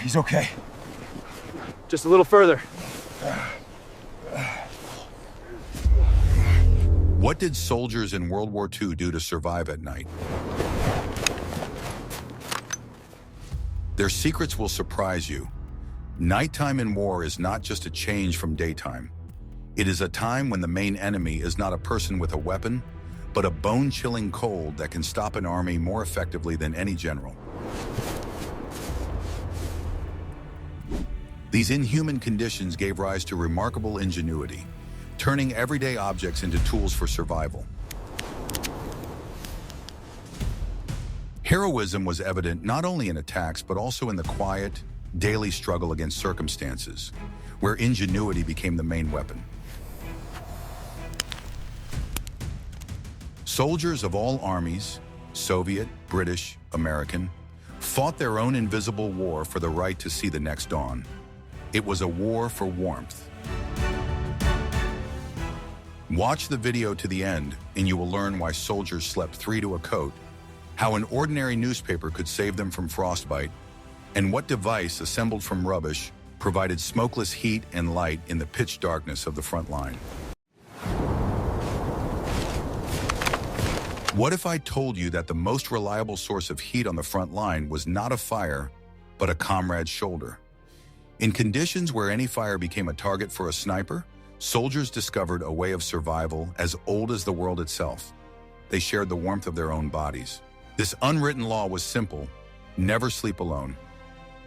He's okay. Just a little further. What did soldiers in World War II do to survive at night? Their secrets will surprise you. Nighttime in war is not just a change from daytime. It is a time when the main enemy is not a person with a weapon, but a bone-chilling cold that can stop an army more effectively than any general. These inhuman conditions gave rise to remarkable ingenuity, turning everyday objects into tools for survival. Heroism was evident not only in attacks, but also in the quiet, daily struggle against circumstances, where ingenuity became the main weapon. Soldiers of all armies, Soviet, British, American, fought their own invisible war for the right to see the next dawn. It was a war for warmth. Watch the video to the end, and you will learn why soldiers slept 3 to a coat, how an ordinary newspaper could save them from frostbite, and what device assembled from rubbish provided smokeless heat and light in the pitch darkness of the front line. What if I told you that the most reliable source of heat on the front line was not a fire, but a comrade's shoulder? In conditions where any fire became a target for a sniper, soldiers discovered a way of survival as old as the world itself. They shared the warmth of their own bodies. This unwritten law was simple: never sleep alone.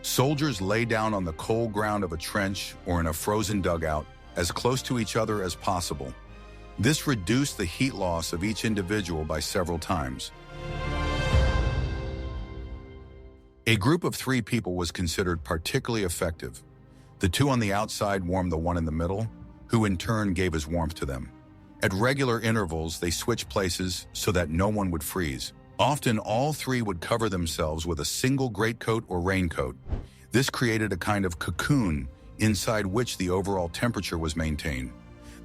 Soldiers lay down on the cold ground of a trench or in a frozen dugout, as close to each other as possible. This reduced the heat loss of each individual by several times. A group of 3 people was considered particularly effective. The 2 on the outside warmed the one in the middle, who in turn gave his warmth to them. At regular intervals, they switched places so that no one would freeze. Often, all 3 would cover themselves with a single greatcoat or raincoat. This created a kind of cocoon inside which the overall temperature was maintained.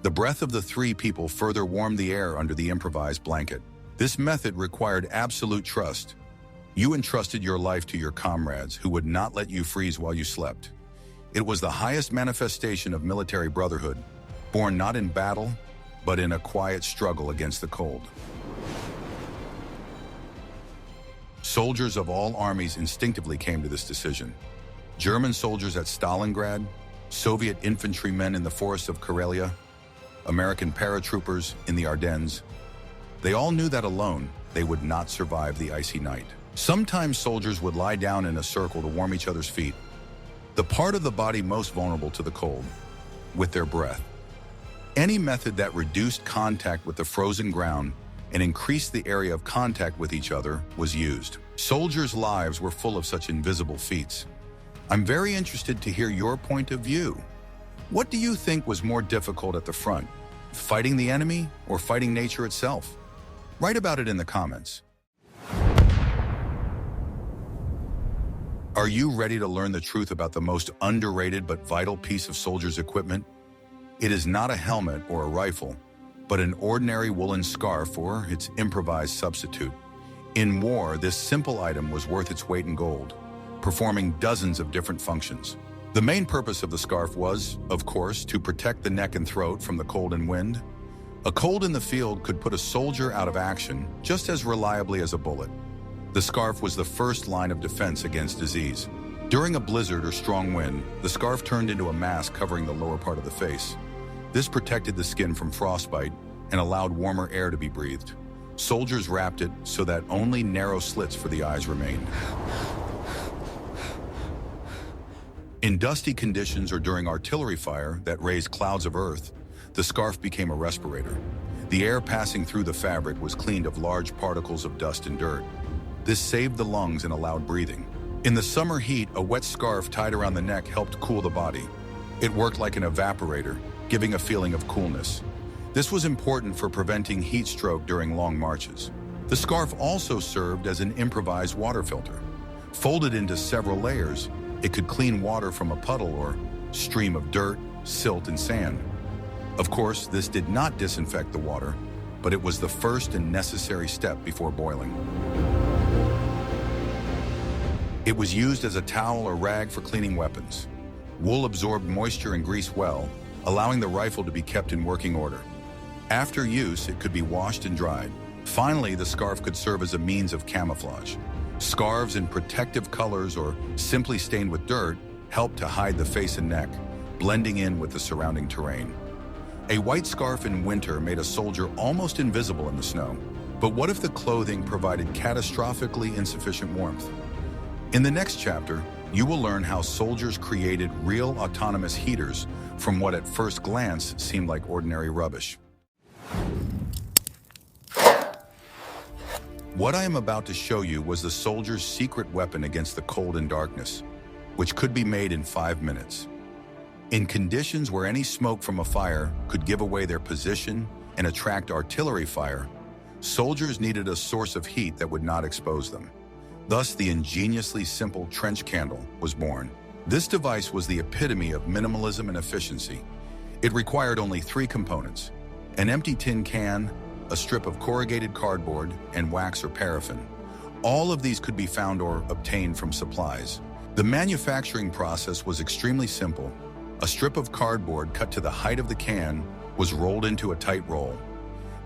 The breath of the 3 people further warmed the air under the improvised blanket. This method required absolute trust. You entrusted your life to your comrades, who would not let you freeze while you slept. It was the highest manifestation of military brotherhood, born not in battle, but in a quiet struggle against the cold. Soldiers of all armies instinctively came to this decision. German soldiers at Stalingrad, Soviet infantrymen in the forests of Karelia, American paratroopers in the Ardennes. They all knew that alone, they would not survive the icy night. Sometimes soldiers would lie down in a circle to warm each other's feet, the part of the body most vulnerable to the cold, with their breath. Any method that reduced contact with the frozen ground and increased the area of contact with each other was used. Soldiers' lives were full of such invisible feats. I'm very interested to hear your point of view. What do you think was more difficult at the front, fighting the enemy or fighting nature itself? Write about it in the comments. Are you ready to learn the truth about the most underrated but vital piece of soldiers' equipment? It is not a helmet or a rifle, but an ordinary woolen scarf or its improvised substitute. In war, this simple item was worth its weight in gold, performing dozens of different functions. The main purpose of the scarf was, of course, to protect the neck and throat from the cold and wind. A cold in the field could put a soldier out of action just as reliably as a bullet. The scarf was the first line of defense against disease. During a blizzard or strong wind, the scarf turned into a mask covering the lower part of the face. This protected the skin from frostbite and allowed warmer air to be breathed. Soldiers wrapped it so that only narrow slits for the eyes remained. In dusty conditions or during artillery fire that raised clouds of earth, the scarf became a respirator. The air passing through the fabric was cleaned of large particles of dust and dirt. This saved the lungs and allowed breathing. In the summer heat, a wet scarf tied around the neck helped cool the body. It worked like an evaporator, giving a feeling of coolness. This was important for preventing heat stroke during long marches. The scarf also served as an improvised water filter. Folded into several layers, it could clean water from a puddle or stream of dirt, silt, and sand. Of course, this did not disinfect the water, but it was the first and necessary step before boiling. It was used as a towel or rag for cleaning weapons. Wool absorbed moisture and grease well, allowing the rifle to be kept in working order. After use, it could be washed and dried. Finally, the scarf could serve as a means of camouflage. Scarves in protective colors or simply stained with dirt helped to hide the face and neck, blending in with the surrounding terrain. A white scarf in winter made a soldier almost invisible in the snow. But what if the clothing provided catastrophically insufficient warmth? In the next chapter, you will learn how soldiers created real autonomous heaters from what at first glance seemed like ordinary rubbish. What I am about to show you was the soldier's secret weapon against the cold and darkness, which could be made in 5 minutes. In conditions where any smoke from a fire could give away their position and attract artillery fire, soldiers needed a source of heat that would not expose them. Thus, the ingeniously simple trench candle was born. This device was the epitome of minimalism and efficiency. It required only 3 components: an empty tin can, a strip of corrugated cardboard, and wax or paraffin. All of these could be found or obtained from supplies. The manufacturing process was extremely simple. A strip of cardboard cut to the height of the can was rolled into a tight roll.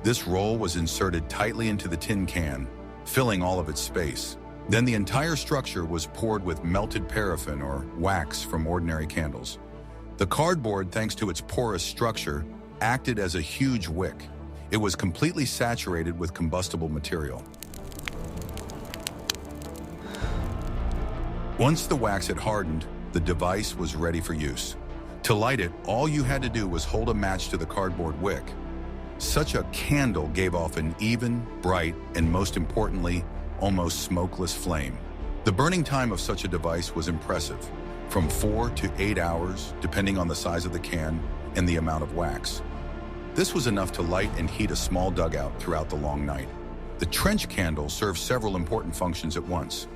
This roll was inserted tightly into the tin can, filling all of its space. Then the entire structure was poured with melted paraffin or wax from ordinary candles. The cardboard, thanks to its porous structure, acted as a huge wick. It was completely saturated with combustible material. Once the wax had hardened, the device was ready for use. To light it, all you had to do was hold a match to the cardboard wick. Such a candle gave off an even, bright, and most importantly, almost smokeless flame. The burning time of such a device was impressive, from 4 to 8 hours, depending on the size of the can and the amount of wax. This was enough to light and heat a small dugout throughout the long night. The trench candle served several important functions at once.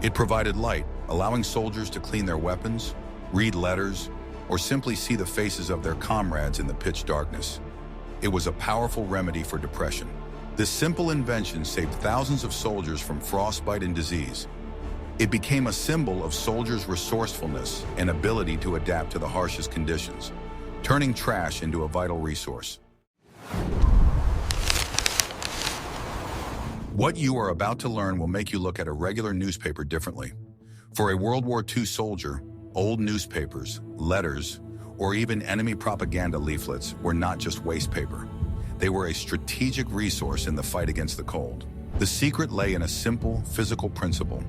It provided light, allowing soldiers to clean their weapons, read letters, or simply see the faces of their comrades in the pitch darkness. It was a powerful remedy for depression. This simple invention saved thousands of soldiers from frostbite and disease. It became a symbol of soldiers' resourcefulness and ability to adapt to the harshest conditions, turning trash into a vital resource. What you are about to learn will make you look at a regular newspaper differently. For a World War II soldier, old newspapers, letters, or even enemy propaganda leaflets were not just waste paper. They were a strategic resource in the fight against the cold. The secret lay in a simple physical principle.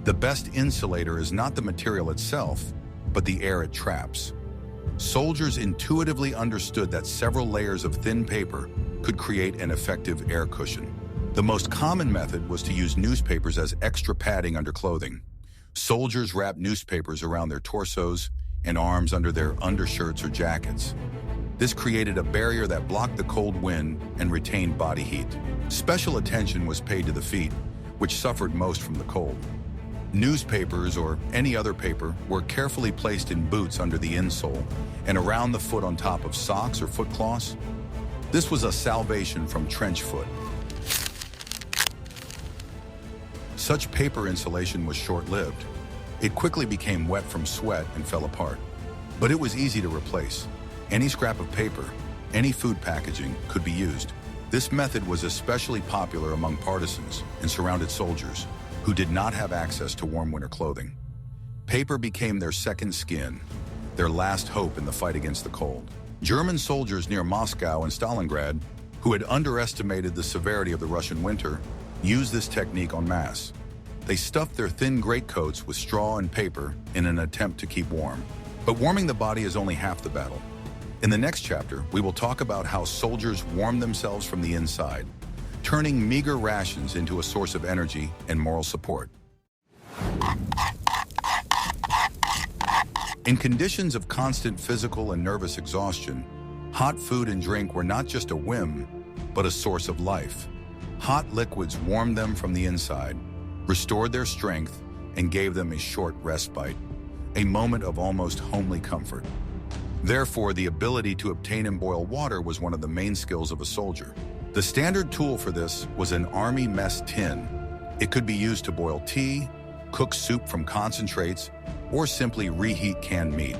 The best insulator is not the material itself, but the air it traps. Soldiers intuitively understood that several layers of thin paper could create an effective air cushion. The most common method was to use newspapers as extra padding under clothing. Soldiers wrapped newspapers around their torsos and arms under their undershirts or jackets. This created a barrier that blocked the cold wind and retained body heat. Special attention was paid to the feet, which suffered most from the cold. Newspapers, or any other paper, were carefully placed in boots under the insole and around the foot on top of socks or foot cloths. This was a salvation from trench foot. Such paper insulation was short-lived. It quickly became wet from sweat and fell apart. But it was easy to replace. Any scrap of paper, any food packaging could be used. This method was especially popular among partisans and surrounded soldiers who did not have access to warm winter clothing. Paper became their second skin, their last hope in the fight against the cold. German soldiers near Moscow and Stalingrad, who had underestimated the severity of the Russian winter, used this technique en masse. They stuffed their thin greatcoats with straw and paper in an attempt to keep warm. But warming the body is only half the battle. In the next chapter, we will talk about how soldiers warmed themselves from the inside, turning meager rations into a source of energy and moral support. In conditions of constant physical and nervous exhaustion, hot food and drink were not just a whim, but a source of life. Hot liquids warmed them from the inside, restored their strength, and gave them a short respite, a moment of almost homely comfort. Therefore, the ability to obtain and boil water was one of the main skills of a soldier. The standard tool for this was an army mess tin. It could be used to boil tea, cook soup from concentrates, or simply reheat canned meat.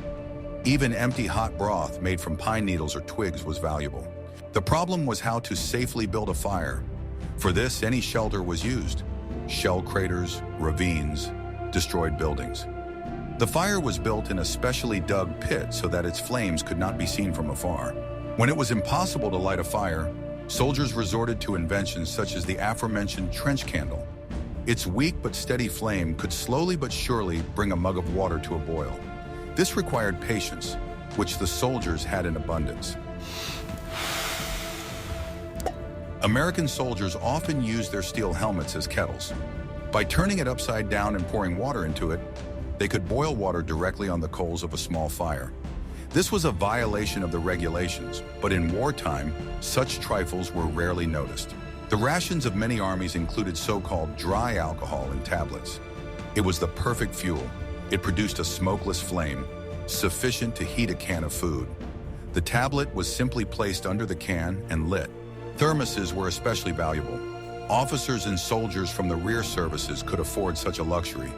Even empty hot broth made from pine needles or twigs was valuable. The problem was how to safely build a fire. For this, any shelter was used. Shell craters, ravines, destroyed buildings. The fire was built in a specially dug pit so that its flames could not be seen from afar. When it was impossible to light a fire, soldiers resorted to inventions such as the aforementioned trench candle. Its weak but steady flame could slowly but surely bring a mug of water to a boil. This required patience, which the soldiers had in abundance. American soldiers often used their steel helmets as kettles. By turning it upside down and pouring water into it, they could boil water directly on the coals of a small fire. This was a violation of the regulations, but in wartime, such trifles were rarely noticed. The rations of many armies included so-called dry alcohol in tablets. It was the perfect fuel. It produced a smokeless flame, sufficient to heat a can of food. The tablet was simply placed under the can and lit. Thermoses were especially valuable. Officers and soldiers from the rear services could afford such a luxury.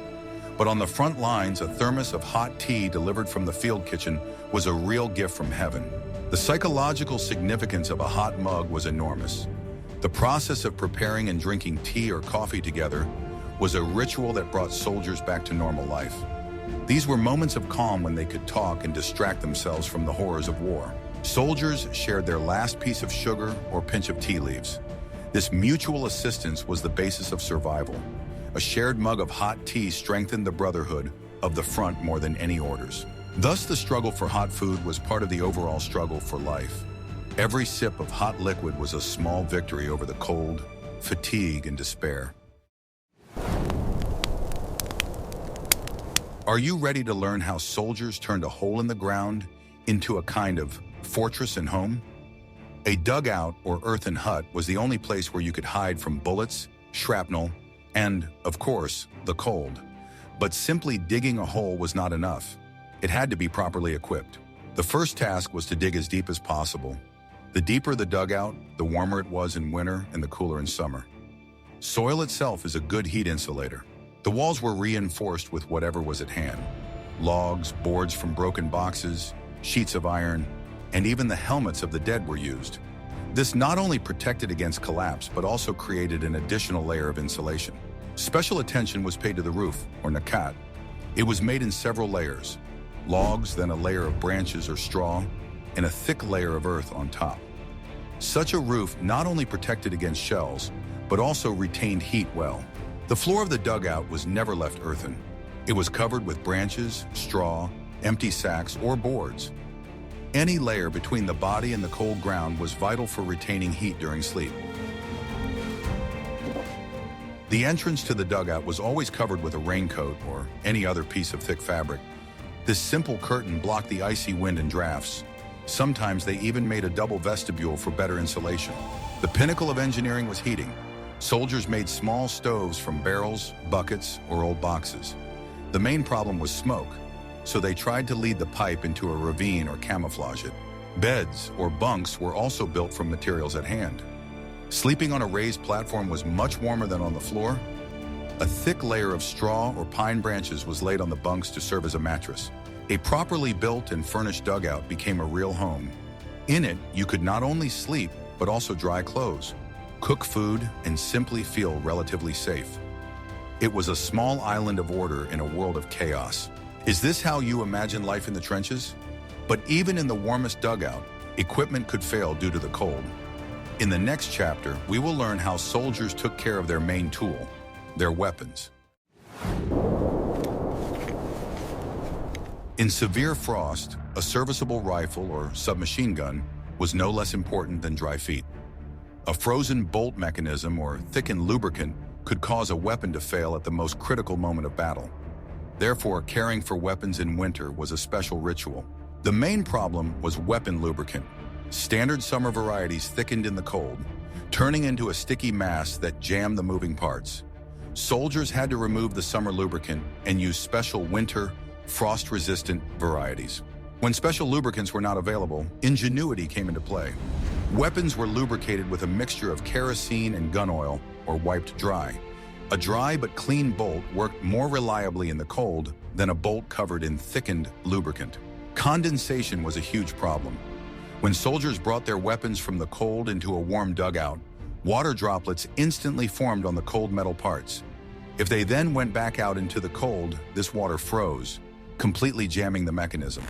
But on the front lines, a thermos of hot tea delivered from the field kitchen was a real gift from heaven. The psychological significance of a hot mug was enormous. The process of preparing and drinking tea or coffee together was a ritual that brought soldiers back to normal life. These were moments of calm when they could talk and distract themselves from the horrors of war. Soldiers shared their last piece of sugar or pinch of tea leaves. This mutual assistance was the basis of survival. A shared mug of hot tea strengthened the brotherhood of the front more than any orders. Thus, the struggle for hot food was part of the overall struggle for life. Every sip of hot liquid was a small victory over the cold, fatigue, and despair. Are you ready to learn how soldiers turned a hole in the ground into a kind of fortress and home? A dugout or earthen hut was the only place where you could hide from bullets, shrapnel, and, of course, the cold. But simply digging a hole was not enough. It had to be properly equipped. The first task was to dig as deep as possible. The deeper the dugout, the warmer it was in winter and the cooler in summer. Soil itself is a good heat insulator. The walls were reinforced with whatever was at hand. Logs, boards from broken boxes, sheets of iron, and even the helmets of the dead were used. This not only protected against collapse, but also created an additional layer of insulation. Special attention was paid to the roof, or nakat. It was made in several layers. Logs, then a layer of branches or straw, and a thick layer of earth on top. Such a roof not only protected against shells, but also retained heat well. The floor of the dugout was never left earthen. It was covered with branches, straw, empty sacks, or boards. Any layer between the body and the cold ground was vital for retaining heat during sleep. The entrance to the dugout was always covered with a raincoat or any other piece of thick fabric. This simple curtain blocked the icy wind and drafts. Sometimes they even made a double vestibule for better insulation. The pinnacle of engineering was heating. Soldiers made small stoves from barrels, buckets, or old boxes. The main problem was smoke, so they tried to lead the pipe into a ravine or camouflage it. Beds or bunks were also built from materials at hand. Sleeping on a raised platform was much warmer than on the floor. A thick layer of straw or pine branches was laid on the bunks to serve as a mattress. A properly built and furnished dugout became a real home. In it, you could not only sleep, but also dry clothes, cook food, and simply feel relatively safe. It was a small island of order in a world of chaos. Is this how you imagine life in the trenches? But even in the warmest dugout, equipment could fail due to the cold. In the next chapter, we will learn how soldiers took care of their main tool, their weapons. In severe frost, a serviceable rifle or submachine gun was no less important than dry feet. A frozen bolt mechanism or thickened lubricant could cause a weapon to fail at the most critical moment of battle. Therefore, caring for weapons in winter was a special ritual. The main problem was weapon lubricant. Standard summer varieties thickened in the cold, turning into a sticky mass that jammed the moving parts. Soldiers had to remove the summer lubricant and use special winter, frost-resistant varieties. When special lubricants were not available, ingenuity came into play. Weapons were lubricated with a mixture of kerosene and gun oil, or wiped dry. A dry but clean bolt worked more reliably in the cold than a bolt covered in thickened lubricant. Condensation was a huge problem. When soldiers brought their weapons from the cold into a warm dugout, water droplets instantly formed on the cold metal parts. If they then went back out into the cold, this water froze, completely jamming the mechanism.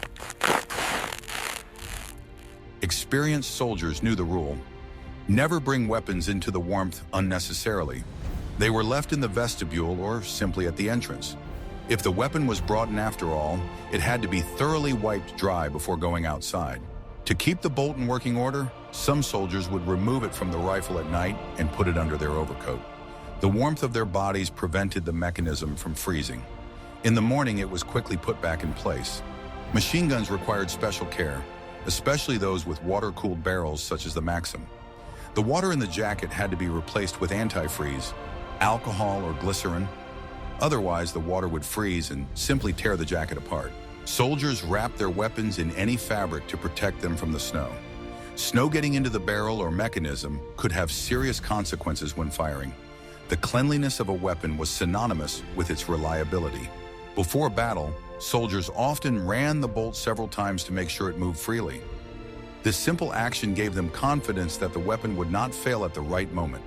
Experienced soldiers knew the rule: never bring weapons into the warmth unnecessarily. They were left in the vestibule or simply at the entrance. If the weapon was brought in after all, it had to be thoroughly wiped dry before going outside. To keep the bolt in working order, some soldiers would remove it from the rifle at night and put it under their overcoat. The warmth of their bodies prevented the mechanism from freezing. In the morning, it was quickly put back in place. Machine guns required special care, especially those with water-cooled barrels such as the Maxim. The water in the jacket had to be replaced with antifreeze, alcohol or glycerin. Otherwise, the water would freeze and simply tear the jacket apart. Soldiers wrapped their weapons in any fabric to protect them from the snow. Snow getting into the barrel or mechanism could have serious consequences when firing. The cleanliness of a weapon was synonymous with its reliability. Before battle, soldiers often ran the bolt several times to make sure it moved freely. This simple action gave them confidence that the weapon would not fail at the right moment.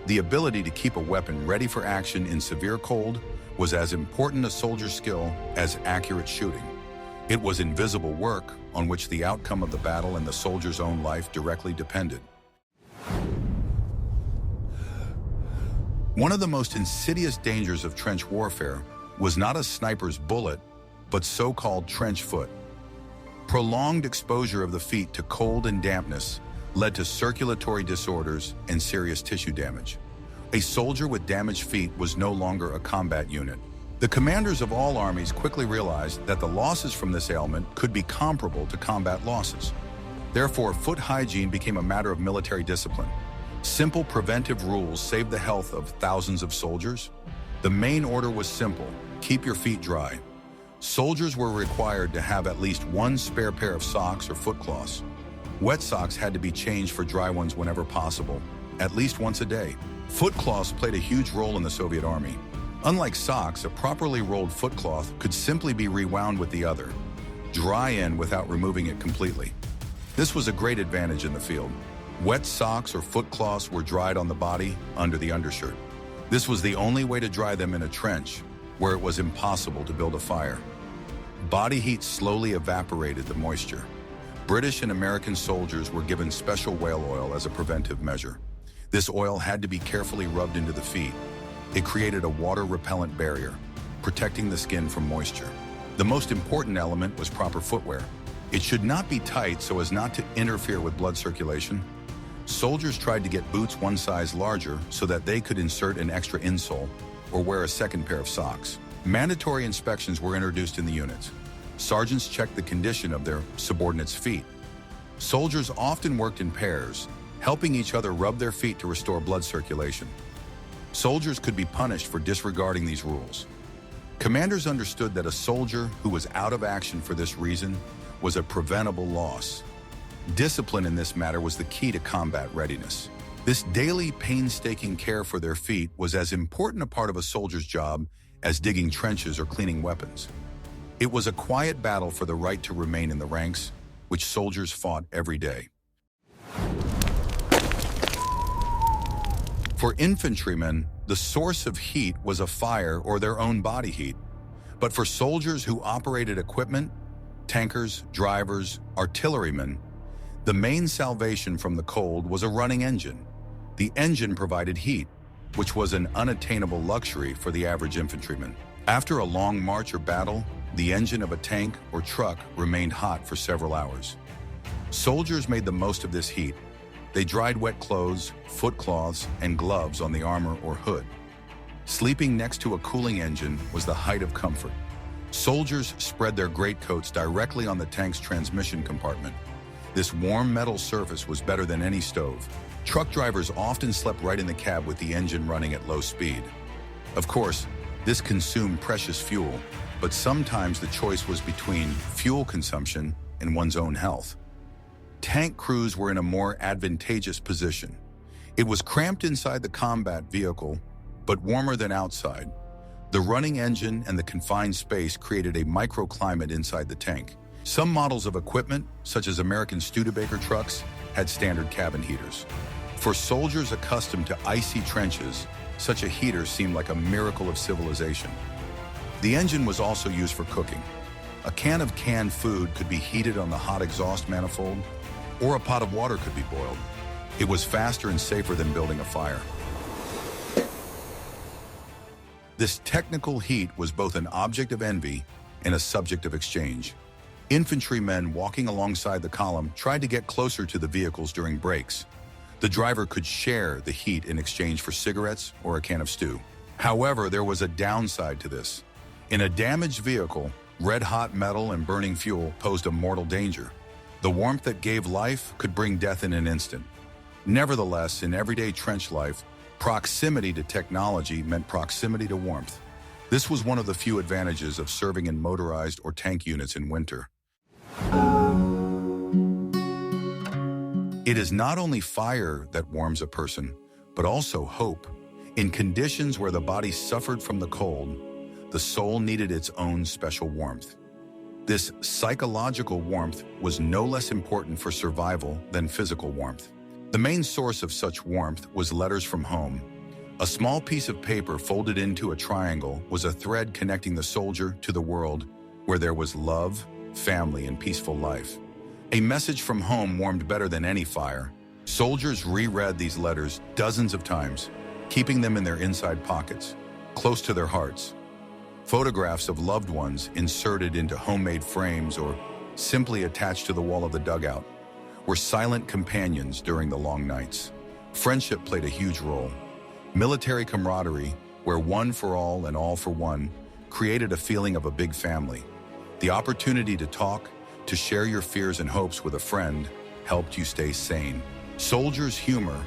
The ability to keep a weapon ready for action in severe cold was as important a soldier's skill as accurate shooting. It was invisible work on which the outcome of the battle and the soldier's own life directly depended. One of the most insidious dangers of trench warfare was not a sniper's bullet, but so-called trench foot. Prolonged exposure of the feet to cold and dampness led to circulatory disorders and serious tissue damage. A soldier with damaged feet was no longer a combat unit. The commanders of all armies quickly realized that the losses from this ailment could be comparable to combat losses. Therefore, foot hygiene became a matter of military discipline. Simple preventive rules saved the health of thousands of soldiers. The main order was simple: keep your feet dry. Soldiers were required to have at least one spare pair of socks or foot cloths. Wet socks had to be changed for dry ones whenever possible, at least once a day. Foot cloths played a huge role in the Soviet Army. Unlike socks, a properly rolled foot cloth could simply be rewound with the other, dry in without removing it completely. This was a great advantage in the field. Wet socks or foot cloths were dried on the body under the undershirt. This was the only way to dry them in a trench, where it was impossible to build a fire. Body heat slowly evaporated the moisture. British and American soldiers were given special whale oil as a preventive measure. This oil had to be carefully rubbed into the feet. It created a water-repellent barrier, protecting the skin from moisture. The most important element was proper footwear. It should not be tight so as not to interfere with blood circulation. Soldiers tried to get boots one size larger so that they could insert an extra insole or wear a second pair of socks. Mandatory inspections were introduced in the units. Sergeants checked the condition of their subordinates' feet. Soldiers often worked in pairs, helping each other rub their feet to restore blood circulation. Soldiers could be punished for disregarding these rules. Commanders understood that a soldier who was out of action for this reason was a preventable loss. Discipline in this matter was the key to combat readiness. This daily, painstaking care for their feet was as important a part of a soldier's job as digging trenches or cleaning weapons. It was a quiet battle for the right to remain in the ranks, which soldiers fought every day. For infantrymen, the source of heat was a fire or their own body heat. But for soldiers who operated equipment, tankers, drivers, artillerymen, the main salvation from the cold was a running engine. The engine provided heat, which was an unattainable luxury for the average infantryman. After a long march or battle, the engine of a tank or truck remained hot for several hours. Soldiers made the most of this heat. They dried wet clothes, foot cloths, and gloves on the armor or hood. Sleeping next to a cooling engine was the height of comfort. Soldiers spread their greatcoats directly on the tank's transmission compartment. This warm metal surface was better than any stove. Truck drivers often slept right in the cab with the engine running at low speed. Of course, this consumed precious fuel, but sometimes the choice was between fuel consumption and one's own health. Tank crews were in a more advantageous position. It was cramped inside the combat vehicle, but warmer than outside. The running engine and the confined space created a microclimate inside the tank. Some models of equipment, such as American Studebaker trucks, had standard cabin heaters. For soldiers accustomed to icy trenches, such a heater seemed like a miracle of civilization. The engine was also used for cooking. A can of canned food could be heated on the hot exhaust manifold, or a pot of water could be boiled. It was faster and safer than building a fire. This technical heat was both an object of envy and a subject of exchange. Infantrymen walking alongside the column tried to get closer to the vehicles during breaks. The driver could share the heat in exchange for cigarettes or a can of stew. However, there was a downside to this. In a damaged vehicle, red-hot metal and burning fuel posed a mortal danger. The warmth that gave life could bring death in an instant. Nevertheless, in everyday trench life, proximity to technology meant proximity to warmth. This was one of the few advantages of serving in motorized or tank units in winter. It is not only fire that warms a person, but also hope. In conditions where the body suffered from the cold, the soul needed its own special warmth. This psychological warmth was no less important for survival than physical warmth. The main source of such warmth was letters from home. A small piece of paper folded into a triangle was a thread connecting the soldier to the world where there was love, family, and peaceful life. A message from home warmed better than any fire. Soldiers reread these letters dozens of times, keeping them in their inside pockets, close to their hearts. Photographs of loved ones inserted into homemade frames or simply attached to the wall of the dugout were silent companions during the long nights. Friendship played a huge role. Military camaraderie, where one for all and all for one, created a feeling of a big family. The opportunity to talk, to share your fears and hopes with a friend, helped you stay sane. Soldiers' humor,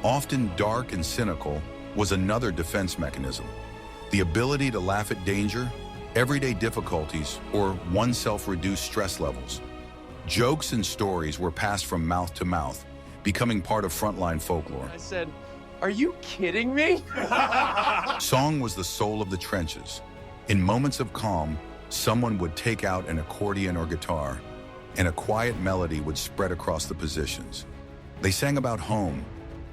often dark and cynical, was another defense mechanism. The ability to laugh at danger, everyday difficulties, or oneself reduce stress levels. Jokes and stories were passed from mouth to mouth, becoming part of frontline folklore. I said, "Are you kidding me?" Song was the soul of the trenches. In moments of calm, someone would take out an accordion or guitar, and a quiet melody would spread across the positions. They sang about home,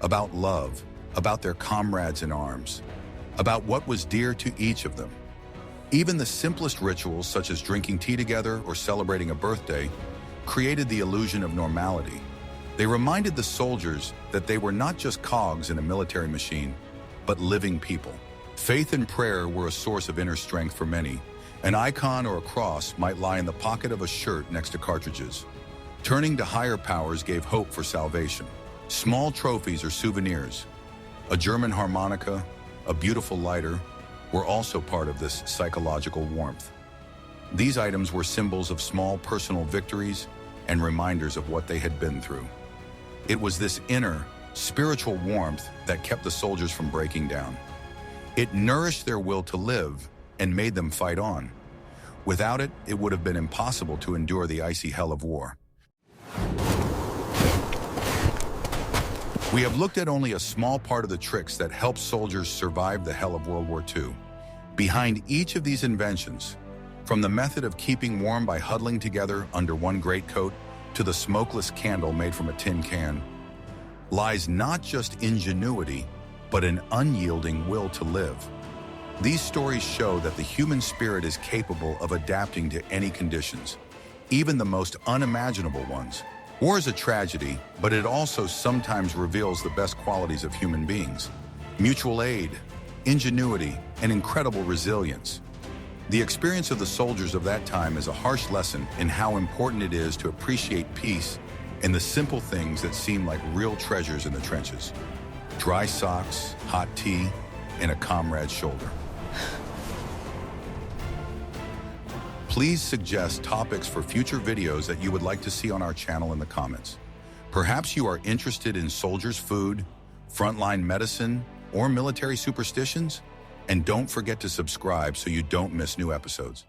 about love, about their comrades in arms, about what was dear to each of them. Even the simplest rituals, such as drinking tea together or celebrating a birthday, created the illusion of normality. They reminded the soldiers that they were not just cogs in a military machine, but living people. Faith and prayer were a source of inner strength for many. An icon or a cross might lie in the pocket of a shirt next to cartridges. Turning to higher powers gave hope for salvation. Small trophies or souvenirs, a German harmonica, a beautiful lighter, were also part of this psychological warmth. These items were symbols of small personal victories and reminders of what they had been through. It was this inner, spiritual warmth that kept the soldiers from breaking down. It nourished their will to live and made them fight on. Without it, it would have been impossible to endure the icy hell of war. We have looked at only a small part of the tricks that helped soldiers survive the hell of World War II. Behind each of these inventions, from the method of keeping warm by huddling together under one greatcoat to the smokeless candle made from a tin can, lies not just ingenuity, but an unyielding will to live. These stories show that the human spirit is capable of adapting to any conditions, even the most unimaginable ones. War is a tragedy, but it also sometimes reveals the best qualities of human beings: mutual aid, ingenuity, and incredible resilience. The experience of the soldiers of that time is a harsh lesson in how important it is to appreciate peace and the simple things that seem like real treasures in the trenches. Dry socks, hot tea, and a comrade's shoulder. Please suggest topics for future videos that you would like to see on our channel in the comments. Perhaps you are interested in soldiers' food, frontline medicine, or military superstitions? And don't forget to subscribe so you don't miss new episodes.